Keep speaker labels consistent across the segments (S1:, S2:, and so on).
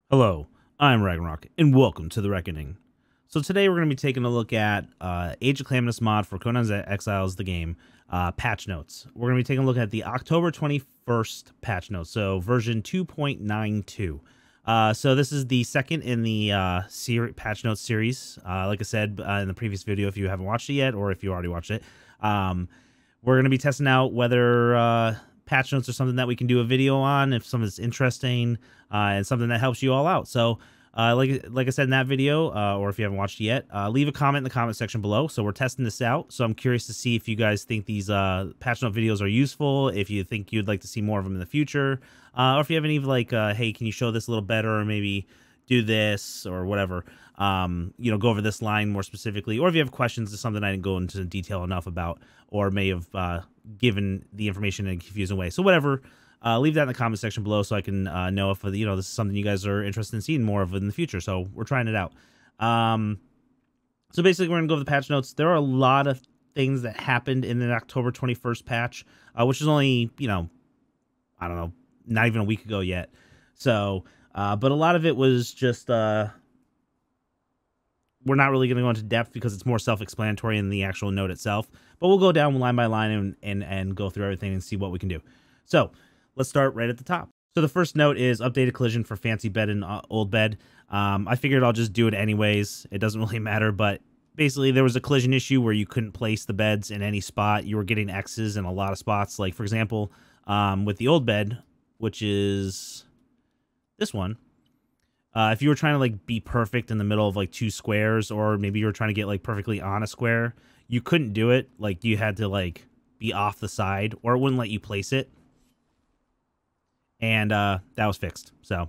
S1: Hello, I'm Ragnarok, and welcome to The Reckoning. So today we're going to be taking a look at Age of Calamitous mod for Conan Exiles, the game, patch notes. We're going to be taking a look at the October 21st patch notes, so version 2.92. So this is the second in the patch notes series. Like I said in the previous video, if you haven't watched it yet, or if you already watched it, we're going to be testing out whether patch notes are something that we can do a video on, if something's interesting, and something that helps you all out. So like I said in that video, or if you haven't watched it yet, leave a comment in the comment section below. So we're testing this out, so I'm curious to see if you guys think these patch note videos are useful, if you think you'd like to see more of them in the future, or if you have any like hey, can you show this a little better, or maybe do this or whatever, you know, go over this line more specifically, or if you have questions to something I didn't go into detail enough about, or may have given the information in a confusing way. So whatever, leave that in the comment section below so I can know if, you know, this is something you guys are interested in seeing more of in the future. So we're trying it out. So basically we're gonna go over the patch notes. There are a lot of things that happened in the October 21st patch, which is only, you know, I don't know, not even a week ago yet. So but a lot of it was just we're not really going to go into depth because it's more self-explanatory in the actual note itself, but we'll go down line by line and go through everything and see what we can do. So let's start right at the top. So the first note is updated collision for fancy bed and old bed. I figured I'll just do it anyways. It doesn't really matter, but basically there was a collision issue where you couldn't place the beds in any spot. You were getting X's in a lot of spots. Like for example, with the old bed, which is this one, if you were trying to like be perfect in the middle of like two squares, or maybe you were trying to get like perfectly on a square, you couldn't do it. Like you had to like be off the side, or it wouldn't let you place it. And that was fixed. So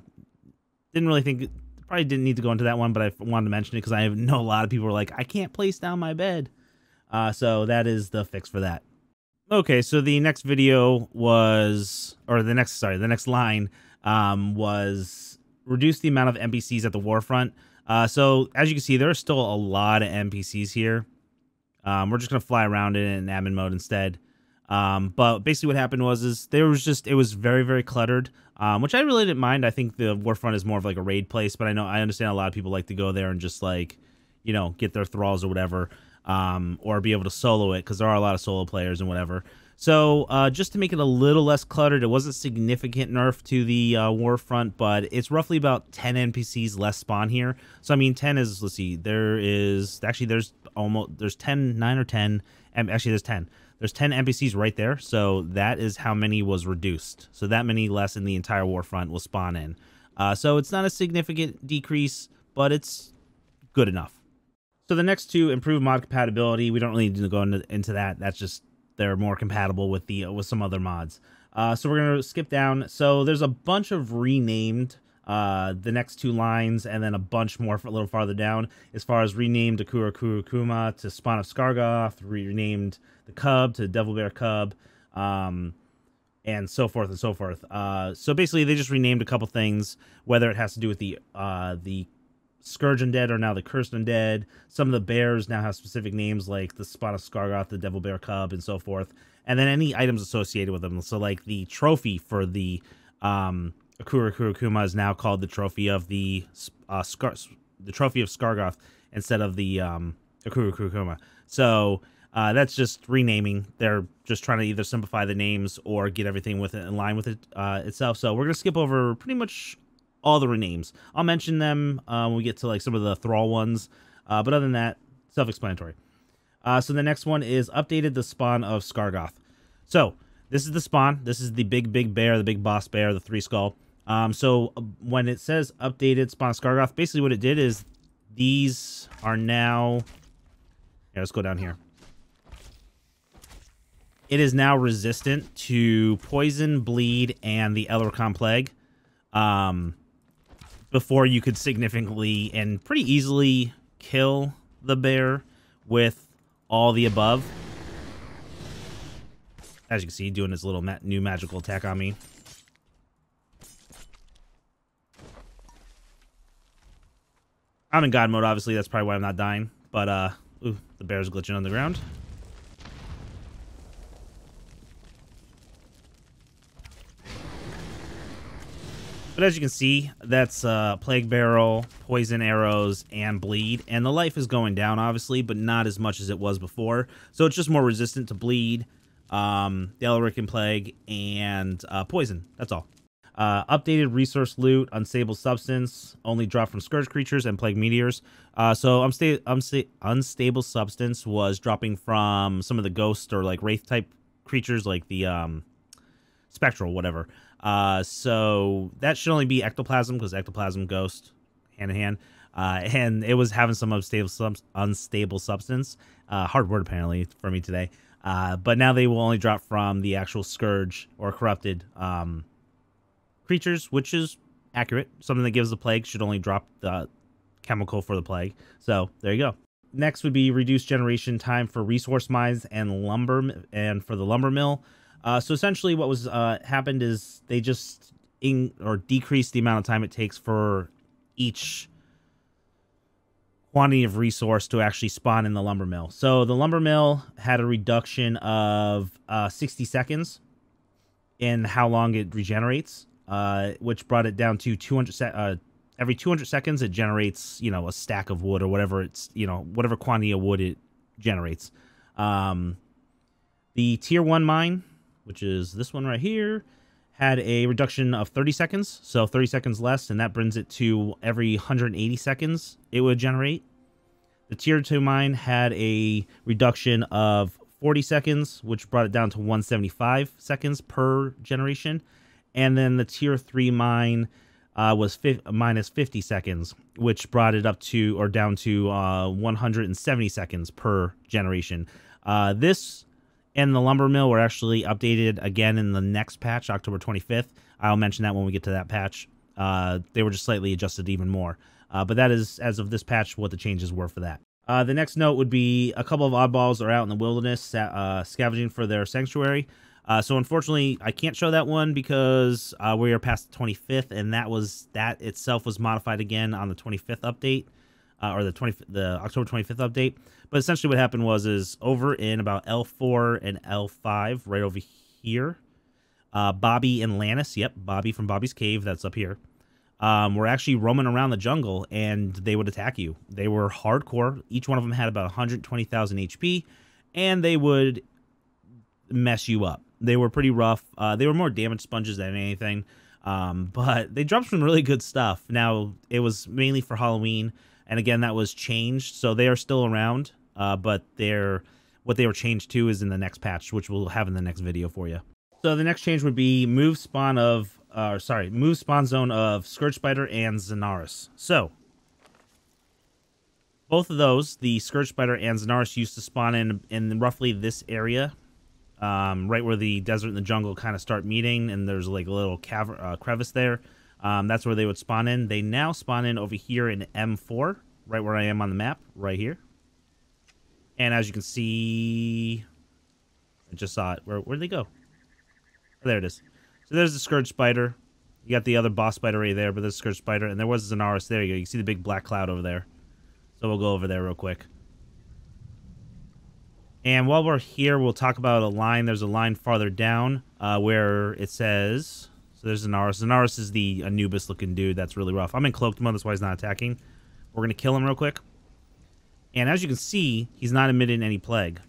S1: didn't really think, probably didn't need to go into that one, but I wanted to mention it because I know a lot of people were like, I can't place down my bed. So that is the fix for that. Okay, so the next video was, or the next line was reduce the amount of NPCs at the Warfront. So as you can see, there are still a lot of NPCs here. We're just gonna fly around it in admin mode instead. But basically what happened was it was very, very cluttered, which I really didn't mind. I think the Warfront is more of like a raid place, but I understand a lot of people like to go there and just like, you know, get their thralls or whatever, or be able to solo it, because there are a lot of solo players and whatever. So just to make it a little less cluttered, it wasn't significant nerf to the Warfront, but it's roughly about 10 NPCs less spawn here. So I mean, 10 is, let's see, there's 10, 9 or 10, and actually there's 10. There's 10 NPCs right there, so that is how many was reduced. So that many less in the entire Warfront will spawn in. So it's not a significant decrease, but it's good enough. So the next two, improve mod compatibility. We don't really need to go into that. That's just, they're more compatible with some other mods. So we're gonna skip down. So there's a bunch of renamed the next two lines, and then a bunch more a little farther down, as far as renamed Akakurokuma to Spawn of Scargath, renamed the Cub to Devil Bear Cub, and so forth and so forth. So basically they just renamed a couple things, whether it has to do with the Scourge Undead or now the Cursed Undead. Some of the bears now have specific names, like the Spawn of Scargath, the Devil Bear Cub, and so forth. And then any items associated with them. So like the trophy for the Akakurokuma is now called the Trophy of the Trophy of Scargath instead of the Akakurokuma. So that's just renaming. They're just trying to either simplify the names or get everything with it in line with it itself. So we're gonna skip over pretty much all the renames. I'll mention them when we get to like some of the thrall ones, but other than that, self-explanatory. So the next one is updated the spawn of Scargath. So this is the spawn. This is the big bear, the big boss bear, the 3-skull. So when it says updated spawn of Scargath, basically what it did is these are now, yeah, let's go down here. It is now resistant to poison, bleed, and the Elvanor plague. Before you could significantly and pretty easily kill the bear with all the above. As you can see, doing his little new magical attack on me. I'm in God mode, obviously. That's probably why I'm not dying. But, ooh, the bear's glitching on the ground. But as you can see, that's Plague Barrel, Poison Arrows, and Bleed. And the life is going down, obviously, but not as much as it was before. So it's just more resistant to Bleed, the Elric Plague, and Poison. That's all. Updated resource loot, Unstable Substance, only drop from Scourge creatures and Plague Meteors. So Unstable Substance was dropping from some of the Ghost or like Wraith type creatures like the Spectral, whatever. So that should only be Ectoplasm because Ectoplasm, Ghost, hand in hand. And it was having some unstable substance. Hard word apparently for me today. But now they will only drop from the actual Scourge or Corrupted creatures, which is accurate. Something that gives the plague should only drop the chemical for the plague. So there you go. Next would be reduced generation time for resource mines and lumber and for the lumber mill. So essentially what was happened is they just decreased the amount of time it takes for each quantity of resource to actually spawn in the lumber mill. So the lumber mill had a reduction of 60 seconds in how long it regenerates. Which brought it down to 200 every 200 seconds it generates, you know, a stack of wood or whatever it's, you know, whatever quantity of wood it generates. The tier 1 mine, which is this one right here, had a reduction of 30 seconds, so 30 seconds less, and that brings it to every 180 seconds it would generate. The tier 2 mine had a reduction of 40 seconds, which brought it down to 175 seconds per generation. And then the tier 3 mine was minus 50 seconds, which brought it up to or down to 170 seconds per generation. This and the lumber mill were actually updated again in the next patch, October 25th. I'll mention that when we get to that patch. They were just slightly adjusted even more. But that is, as of this patch, what the changes were for that. The next note would be a couple of oddballs are out in the wilderness scavenging for their sanctuary. So unfortunately, I can't show that one because we are past the 25th, and that itself was modified again on the 25th update, or the October 25th update. But essentially, what happened is over in about L4 and L5, right over here, Bobby and Lannis, yep, Bobby from Bobby's Cave, that's up here, were actually roaming around the jungle, and they would attack you. They were hardcore. Each one of them had about 120,000 HP, and they would mess you up. They were pretty rough. They were more damage sponges than anything, but they dropped some really good stuff. Now, it was mainly for Halloween, and again, that was changed, so they are still around, but what they were changed to is in the next patch, which we'll have in the next video for you. So the next change would be move spawn zone of Scourge Spider and Zynarus. So both of those, the Scourge Spider and Zynarus, used to spawn in roughly this area. Right where the desert and the jungle kind of start meeting, and there's like a little crevice there. That's where they would spawn in. They now spawn in over here in M4, right where I am on the map, right here. And as you can see, I just saw it. Where'd they go? Oh, there it is. So there's the Scourge Spider. You got the other boss spider right there, but there's Scourge Spider, and there was Zynarus. There you go. You can see the big black cloud over there. So we'll go over there real quick. And while we're here, we'll talk about a line. There's a line farther down where it says... So there's Zynarus. Zynarus is the Anubis-looking dude that's really rough. I'm in cloaked mode, that's why he's not attacking. We're going to kill him real quick. And as you can see, he's not emitting any plague.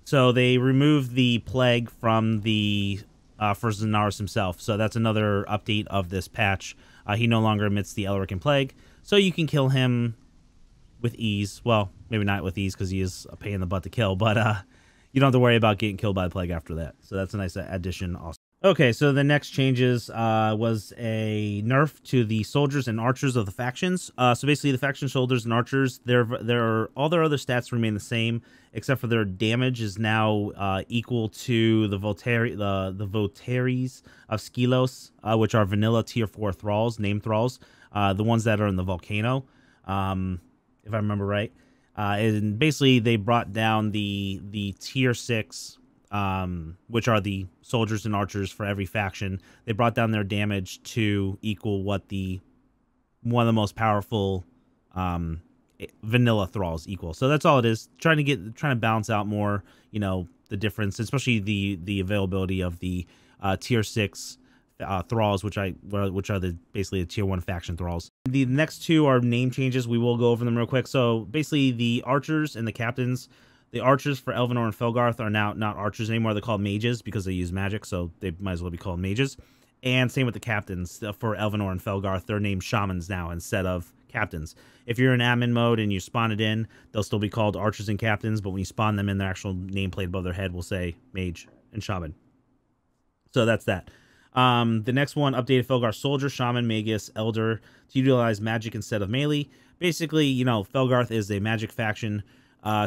S1: So they removed the plague from the... for Zynarus himself. So that's another update of this patch. He no longer emits the Elric plague. So you can kill him with ease. Well, maybe not with ease because he is a pain in the butt to kill, but you don't have to worry about getting killed by the plague after that. So that's a nice addition also. Okay, so the next changes was a nerf to the soldiers and archers of the factions. So basically the faction soldiers and archers, all their other stats remain the same, except for their damage is now equal to the votaries of Skelos, which are vanilla tier 4 thralls, named thralls. The ones that are in the volcano, if I remember right. And basically, they brought down the tier 6, which are the soldiers and archers for every faction. They brought down their damage to equal what one of the most powerful vanilla thralls equal. So that's all it is. Trying to balance out more, you know, difference, especially the availability of the tier 6 thralls, which are basically the tier 1 faction thralls. The next two are name changes. We will go over them real quick. So basically the archers and the captains. The archers for Elvanor and Felgarth are now not archers anymore. They're called mages because they use magic, so they might as well be called mages. And same with the captains for Elvanor and Felgarth. They're named shamans now instead of captains. If you're in admin mode and you spawn it in, they'll still be called archers and captains, but when you spawn them in, their actual nameplate above their head will say mage and shaman. So that's that. The next one, updated Felgarth soldier, shaman, magus, elder to utilize magic instead of melee. Basically, you know, Felgarth is a magic faction.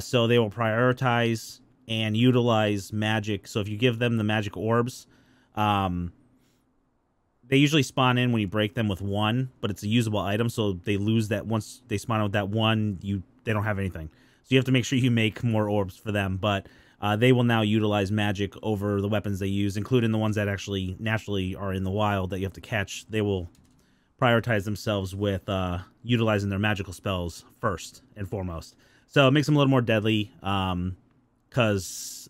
S1: So they will prioritize and utilize magic. So if you give them the magic orbs, they usually spawn in when you break them with 1, but it's a usable item, so they lose that once they spawn out with that 1. They don't have anything. So you have to make sure you make more orbs for them. But they will now utilize magic over the weapons they use, including the ones that actually naturally are in the wild that you have to catch. They will prioritize themselves with utilizing their magical spells first and foremost. So it makes them a little more deadly, because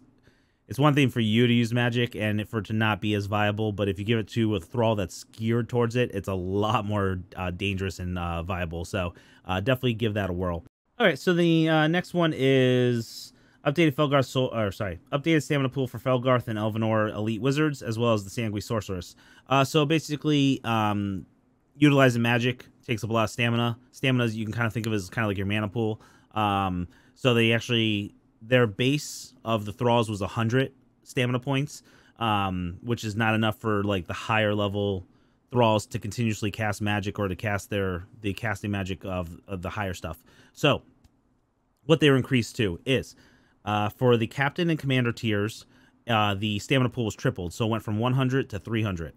S1: it's one thing for you to use magic and for it to not be as viable, but if you give it to a thrall that's geared towards it, it's a lot more dangerous and viable. So definitely give that a whirl. All right, so the next one is updated updated stamina pool for Felgarth and Elvanor elite wizards, as well as the Sanguine sorceress. So basically, utilizing magic takes up a lot of stamina. Stamina, you can kind of think of as kind of like your mana pool. So they actually, their base of the thralls was 100 stamina points, which is not enough for like the higher level thralls to continuously cast magic or to cast the casting magic of the higher stuff. So what they were increased to is for the captain and commander tiers, the stamina pool was tripled, so it went from 100 to 300.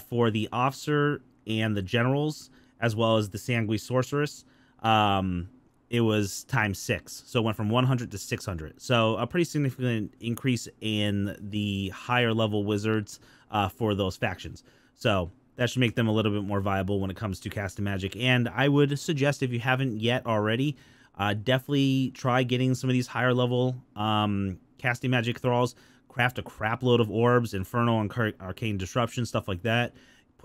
S1: For the officer and the generals, as well as the Sanguine sorceress, it was ×6, so it went from 100 to 600. So a pretty significant increase in the higher level wizards for those factions. So that should make them a little bit more viable when it comes to casting magic. And I would suggest, if you haven't yet already, definitely try getting some of these higher level casting magic thralls. Craft a crap load of orbs, Inferno and Arcane Disruption, stuff like that.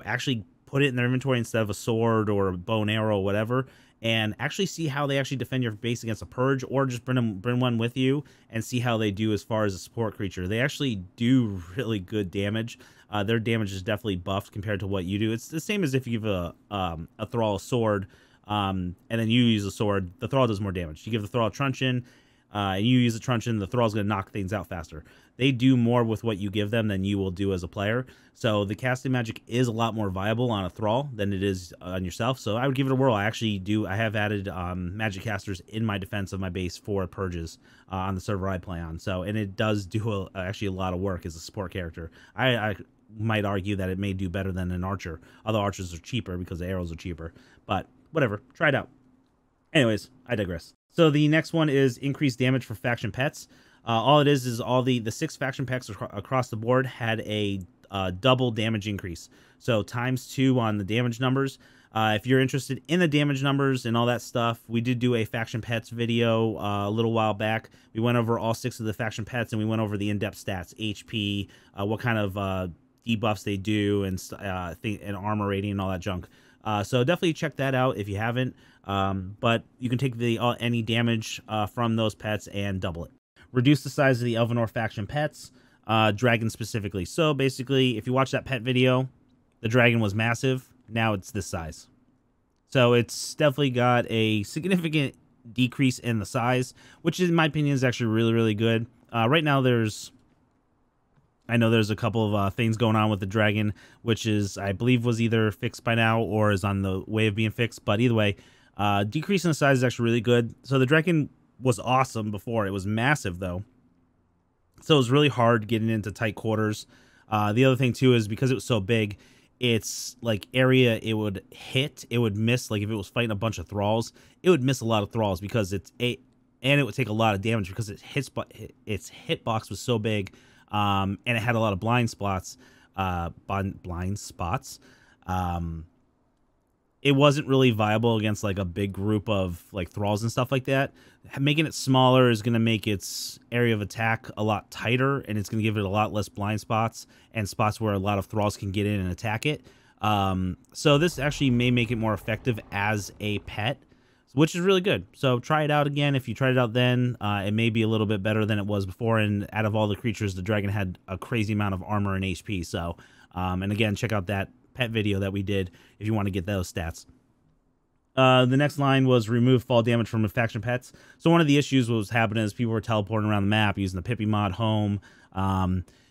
S1: Actually put it in their inventory instead of a sword or a bow and arrow or whatever, and actually see how they actually defend your base against a purge, or just bring one with you and see how they do as far as a support creature. They actually do really good damage. Their damage is definitely buffed compared to what you do. It's the same as if you give a thrall a sword, and then you use a sword. The thrall does more damage. You give the thrall a truncheon, and you use a truncheon, the thrall's going to knock things out faster. They do more with what you give them than you will do as a player. So the casting magic is a lot more viable on a thrall than it is on yourself. So I would give it a whirl. I have added magic casters in my defense of my base for purges on the server I play on. So, and it does do actually a lot of work as a support character. I might argue that it may do better than an archer, although archers are cheaper because the arrows are cheaper. But whatever, try it out. Anyways, I digress. So the next one is increased damage for faction pets. All it is all the 6 faction pets across the board had a double damage increase. So ×2 on the damage numbers. If you're interested in the damage numbers and all that stuff, we did do a faction pets video a little while back. We went over all 6 of the faction pets, and we went over the in-depth stats, HP, what kind of debuffs they do, and armor rating and all that junk. So definitely check that out if you haven't. But you can take any damage from those pets and double it. Reduce the size of the Elvanor faction pets, dragon specifically. So basically, if you watch that pet video, the dragon was massive. Now it's this size. So it's definitely got a significant decrease in the size, which in my opinion is actually really, really good. Right now I know there's a couple of things going on with the dragon, which is, I believe, was either fixed by now or is on the way of being fixed. But either way, decreasing the size is actually really good. So the dragon was awesome before. It was massive, though. So it was really hard getting into tight quarters. The other thing, too, is because it was so big, it's like area it would hit, it would miss. Like if it was fighting a bunch of thralls, it would miss a lot of thralls because and it would take a lot of damage because its hitbox was so big. And it had a lot of blind spots, it wasn't really viable against like a big group of like thralls and stuff like that. Making it smaller is going to make its area of attack a lot tighter, and it's going to give it a lot less blind spots and spots where a lot of thralls can get in and attack it. So this actually may make it more effective as a pet, which is really good. So try it out again. If you tried it out then, it may be a little bit better than it was before. And out of all the creatures, the dragon had a crazy amount of armor and HP. So, and again, check out that pet video that we did if you want to get those stats. The next line was remove fall damage from faction pets. So one of the issues was happening is people were teleporting around the map using the Pippi mod home,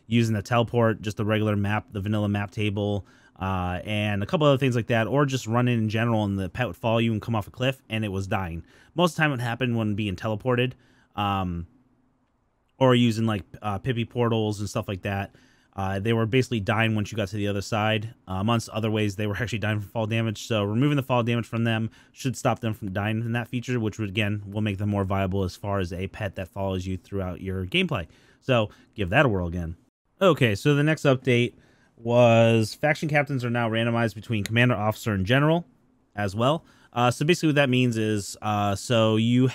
S1: using the teleport, just the regular map, the vanilla map table, and a couple other things like that, or just running in general and the pet would follow you and come off a cliff and it was dying. Most of the time it happened when being teleported, or using like Pippi portals and stuff like that. They were basically dying once you got to the other side. Amongst other ways, they were actually dying from fall damage. So removing the fall damage from them should stop them from dying in that feature, which would, again, will make them more viable as far as a pet that follows you throughout your gameplay. So give that a whirl again. Okay, so the next update was faction captains are now randomized between commander, officer, and general as well. So basically what that means is, so you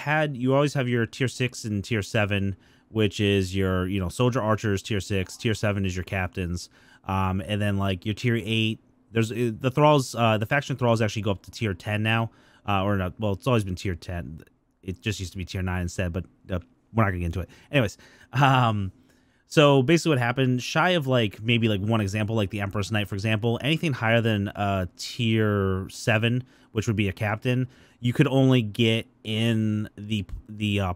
S1: always have your tier 6 and tier 7, which is your, soldier archers, tier 6, tier 7 is your captains. And then like your tier 8, there's the thralls, the faction thralls actually go up to tier 10 now, or not. Well, it's always been tier 10. It just used to be tier 9 instead, but we're not gonna get into it. Anyways, so basically what happened, shy of like maybe like one example, like the Empress Knight, for example, anything higher than tier 7, which would be a captain, you could only get in the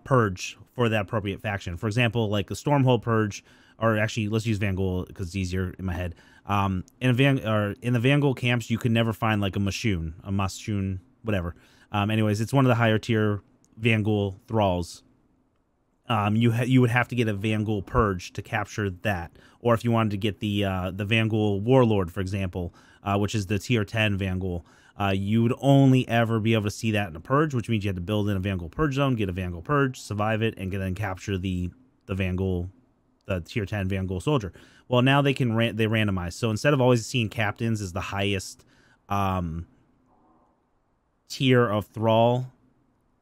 S1: purge for that appropriate faction. For example, like the Stormhold purge, or actually let's use Vangul because it's easier in my head. In the Vangul camps, you could never find like a Mashun, whatever. Anyways, it's one of the higher tier Vangul thralls. You would have to get a Vangul purge to capture that, or if you wanted to get the Vangul warlord, for example, which is the tier 10 Vangul, you would only ever be able to see that in a purge, which means you had to build in a Vangul purge zone, get a Vangul purge, survive it, and then capture the Vangul, the tier 10 Vangul soldier. Well, now they can they randomize. So instead of always seeing captains as the highest tier of thrall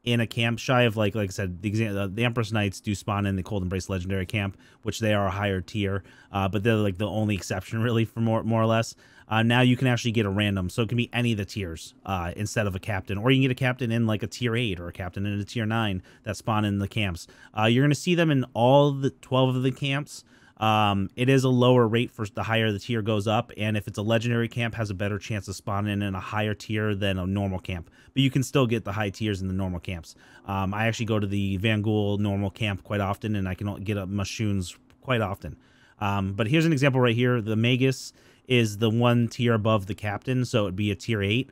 S1: in a camp, shy of like I said, the Empress Knights do spawn in the Cold Embrace Legendary camp, which they are a higher tier, but they're like the only exception really for more or less. Now you can actually get a random, so it can be any of the tiers instead of a captain, or you can get a captain in like a tier 8 or a captain in a tier 9 that spawn in the camps. You're going to see them in all the 12 of the camps. It is a lower rate for the higher the tier goes up, and if it's a legendary camp, has a better chance of spawning in a higher tier than a normal camp. But you can still get the high tiers in the normal camps. I actually go to the Vangul normal camp quite often, and I can get up Mashuns quite often. But here's an example right here. The Magus is the one tier above the captain, so it'd be a tier 8.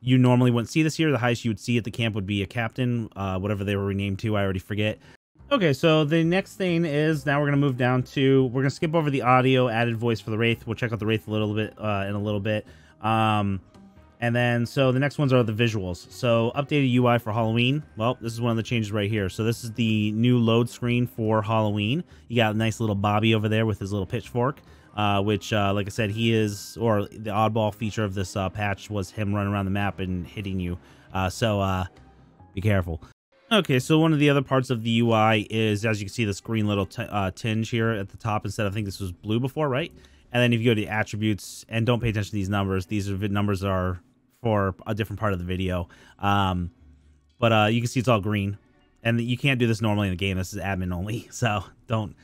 S1: You normally wouldn't see this here. The highest you would see at the camp would be a captain, whatever they were renamed to, I already forget. Okay, so the next thing is, now we're going to move down to, we're going to skip over the audio added voice for the Wraith. We'll check out the Wraith a little bit in a little bit. And then, so the next ones are the visuals. So updated UI for Halloween. Well, this is one of the changes right here. So this is the new load screen for Halloween. You got a nice little Bobby over there with his little pitchfork. Which, like I said, he is, or the oddball feature of this patch was him running around the map and hitting you. So be careful. Okay, so one of the other parts of the UI is, as you can see, this green little tinge here at the top instead. I think this was blue before, right? And then if you go to the attributes, and don't pay attention to these numbers are for a different part of the video. But you can see it's all green. And you can't do this normally in the game. This is admin only, so don't...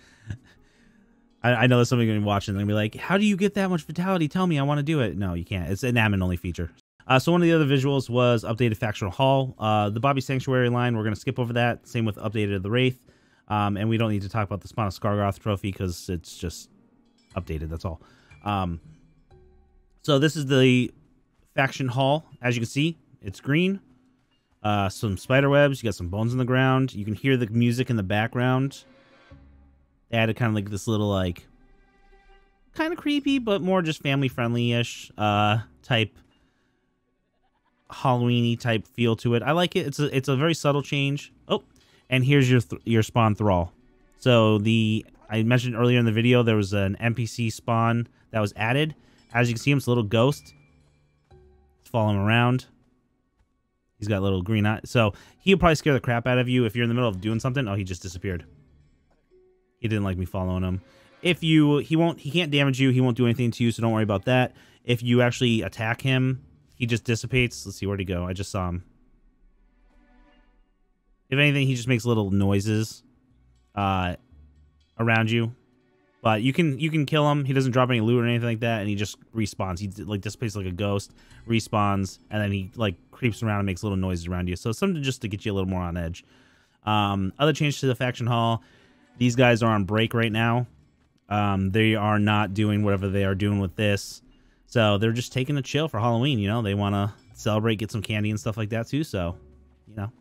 S1: I know there's somebody going to be watching and they're going to be like, how do you get that much vitality? Tell me, I want to do it. No, you can't. It's an admin-only feature. So one of the other visuals was updated Factional Hall. The Bobby Sanctuary line, we're going to skip over that. Same with updated the Wraith. And we don't need to talk about the Spawn of Scargath trophy because it's just updated, that's all. So this is the Faction Hall. As you can see, it's green. Some spider webs. You got some bones on the ground. You can hear the music in the background. They added kind of like this little, like, kind of creepy, but more just family-friendly-ish type Halloween-y type feel to it. I like it. It's a very subtle change. Oh, and here's your spawn thrall. So I mentioned earlier in the video there was an NPC spawn that was added. As you can see, it's a little ghost. follow him around. He's got little green eyes. So he'll probably scare the crap out of you if you're in the middle of doing something. Oh, he just disappeared. He didn't like me following him. If you, he can't damage you. He won't do anything to you, so don't worry about that. If you actually attack him, he just dissipates. Let's see, where'd he go? I just saw him. If anything, he just makes little noises around you. But you can kill him. He doesn't drop any loot or anything like that, and he just respawns. He like dissipates like a ghost, respawns, and then he like creeps around and makes little noises around you. So something just to get you a little more on edge. Other change to the faction hall. These guys are on break right now. They are not doing whatever they are doing with this. So they're just taking a chill for Halloween, you know. They want to celebrate, get some candy and stuff like that too. So, you know,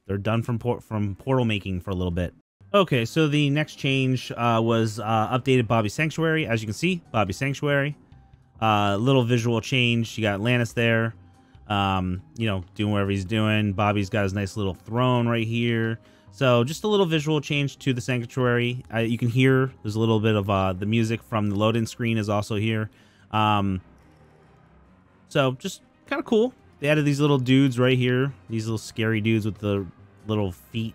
S1: they're done from portal making for a little bit. Okay, so the next change was updated Bobby Sanctuary. As you can see, Bobby Sanctuary. Little visual change. You got Lannis there, you know, doing whatever he's doing. Bobby's got his nice little throne right here. So just a little visual change to the Sanctuary. You can hear there's a little bit of the music from the load-in screen is also here. So just kind of cool. They added these little dudes right here. These little scary dudes with the little feet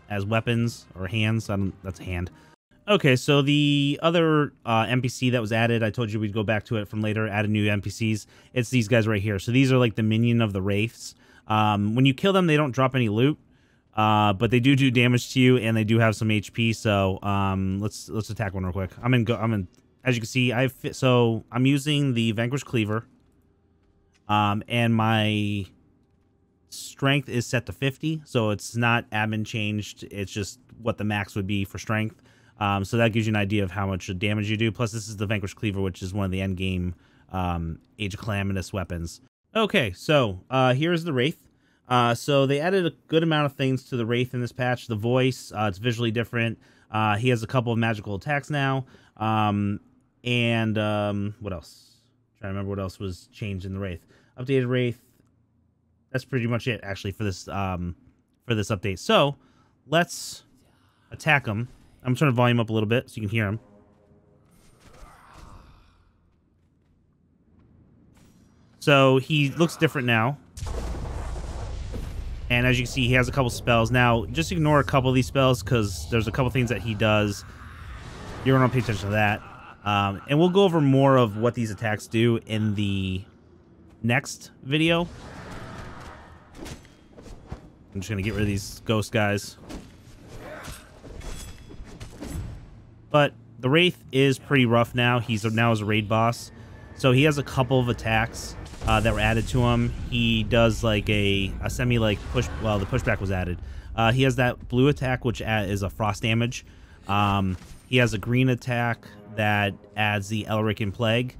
S1: as weapons or hands. That's a hand. Okay, so the other NPC that was added, I told you we'd go back to it from later, added new NPCs. It's these guys right here. So these are like the minion of the Wraiths. When you kill them, they don't drop any loot. But they do damage to you, and they do have some HP. So let's attack one real quick. I'm in. As you can see, I'm using the Vanquish Cleaver. And my strength is set to 50, so it's not admin changed. It's just what the max would be for strength. So that gives you an idea of how much damage you do. Plus, this is the Vanquish Cleaver, which is one of the end game Age of Calamitous weapons. Okay, so here's the Wraith. So they added a good amount of things to the Wraith in this patch. The voice, it's visually different. He has a couple of magical attacks now. And what else? I'm trying to remember what else was changed in the Wraith. Updated Wraith. That's pretty much it, actually, for this update. So let's attack him. I'm turning the volume up a little bit so you can hear him. So he looks different now. And as you can see, he has a couple spells. Now, just ignore a couple of these spells because there's a couple things that he does. You're going to pay attention to that. And we'll go over more of what these attacks do in the next video. I'm just going to get rid of these ghost guys. But the Wraith is pretty rough now. He's now a raid boss. So he has a couple of attacks that were added to him. He does like a semi like push. Well, the pushback was added. He has that blue attack, which is a frost damage. He has a green attack that adds the Elrican Plague.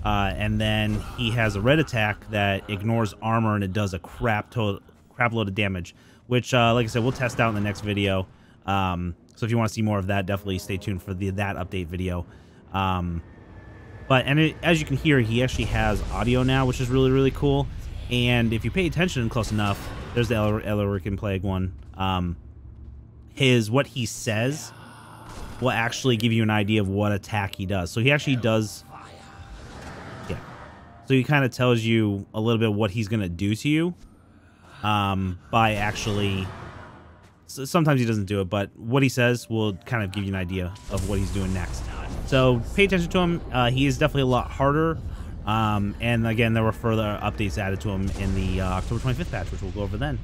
S1: And then he has a red attack that ignores armor, and it does a crap load of damage, which, like I said, we'll test out in the next video. So if you want to see more of that, definitely stay tuned for that update video. As you can hear, he actually has audio now, which is really, really cool. And if you pay attention close enough, there's the Elrican Plague one. What he says will actually give you an idea of what attack he does. So he actually does... Yeah. So he kind of tells you a little bit of what he's going to do to you. By actually... Sometimes he doesn't do it, but what he says will kind of give you an idea of what he's doing next. So pay attention to him. He is definitely a lot harder. And again, there were further updates added to him in the October 25th patch, which we'll go over then.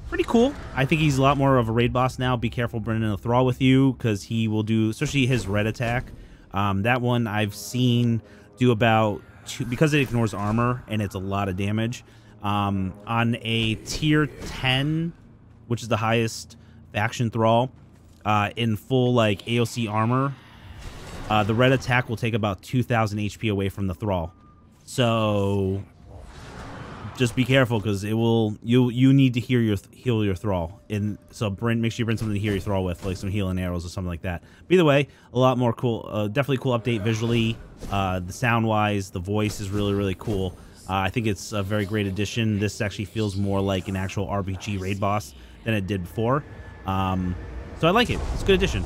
S1: Pretty cool. I think he's a lot more of a raid boss now. Be careful bringing a thrall with you, because he will do, especially his red attack. That one I've seen do about 2, because it ignores armor and it's a lot of damage. On a tier 10, which is the highest faction thrall, in full like AOC armor, the red attack will take about 2,000 HP away from the thrall. So just be careful, because it will you need to heal your thrall. So make sure you bring something to heal your thrall with, like some healing arrows or something like that. But either way, a lot more cool. Definitely cool update visually. The sound wise, the voice is really, really cool. I think it's a very great addition. This actually feels more like an actual RPG raid boss than it did before. So I like it. It's a good addition.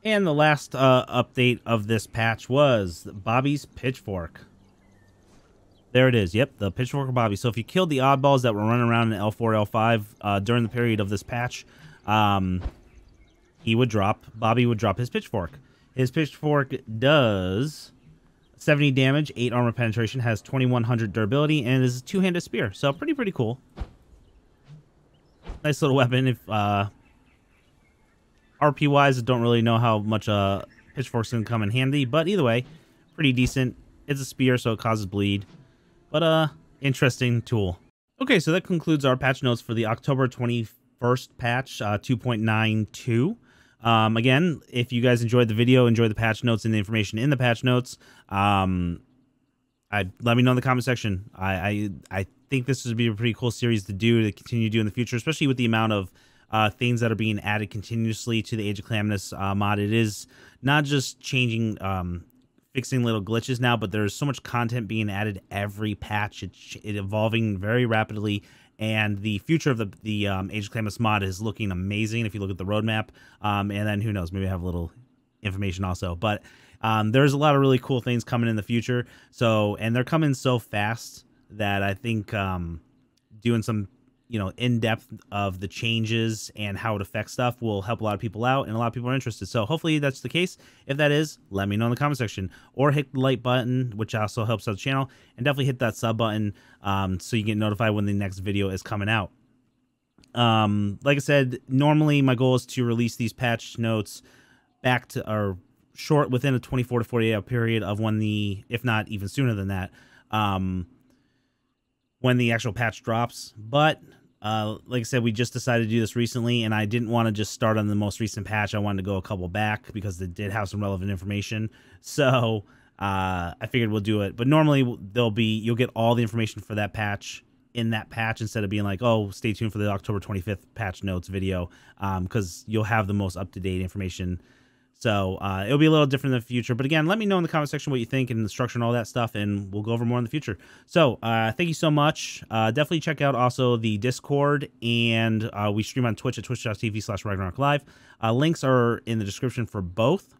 S1: And the last update of this patch was Bobby's Pitchfork. There it is. Yep, the Pitchfork of Bobby. So if you killed the oddballs that were running around in L4, L5 during the period of this patch, he would drop, Bobby would drop his Pitchfork. His Pitchfork does 70 damage, 8 armor penetration, has 2100 durability, and is a two-handed spear. So pretty cool. Nice little weapon. If RP-wise, I don't really know how much Pitchforks can come in handy, but either way, pretty decent. It's a spear, so it causes bleed. But interesting tool. Okay, so that concludes our patch notes for the October 21st patch 2.92. Again, if you guys enjoyed the video, enjoy the patch notes and the information in the patch notes, let me know in the comment section. I think this would be a pretty cool series to continue to do in the future, especially with the amount of things that are being added continuously to the Age of Calamitous mod. It is not just changing, fixing little glitches now, but there's so much content being added every patch. It's evolving very rapidly, and the future of the Age of Calamitous mod is looking amazing if you look at the roadmap. And then who knows, maybe I have a little information also. But there's a lot of really cool things coming in the future. So, and they're coming so fast that I think doing some in-depth of the changes and how it affects stuff will help a lot of people out, and a lot of people are interested. So hopefully that's the case. If that is, let me know in the comment section, or hit the like button, which also helps out the channel, and definitely hit that sub button so you get notified when the next video is coming out. Like I said, normally my goal is to release these patch notes back to, or short, within a 24 to 48 hour period of when if not even sooner than that, when the actual patch drops. But like I said, we just decided to do this recently, and I didn't want to just start on the most recent patch. I wanted to go a couple back because they did have some relevant information. So I figured we'll do it. But normally you'll get all the information for that patch in that patch, instead of being like, oh, stay tuned for the October 25th patch notes video, because you'll have the most up-to-date information. So it'll be a little different in the future. But again, let me know in the comment section what you think and the structure and all that stuff, and we'll go over more in the future. So thank you so much. Definitely check out also the Discord, and we stream on Twitch at twitch.tv/RagnarrockLive. Links are in the description for both.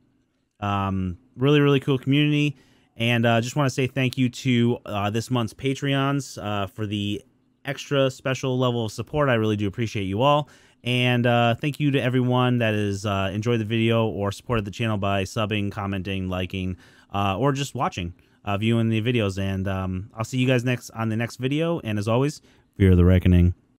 S1: Really cool community. And just want to say thank you to this month's Patreons for the extra special level of support. I really do appreciate you all. And thank you to everyone that has enjoyed the video or supported the channel by subbing, commenting, liking, or just watching, viewing the videos. And I'll see you guys on the next video. And as always, fear the reckoning.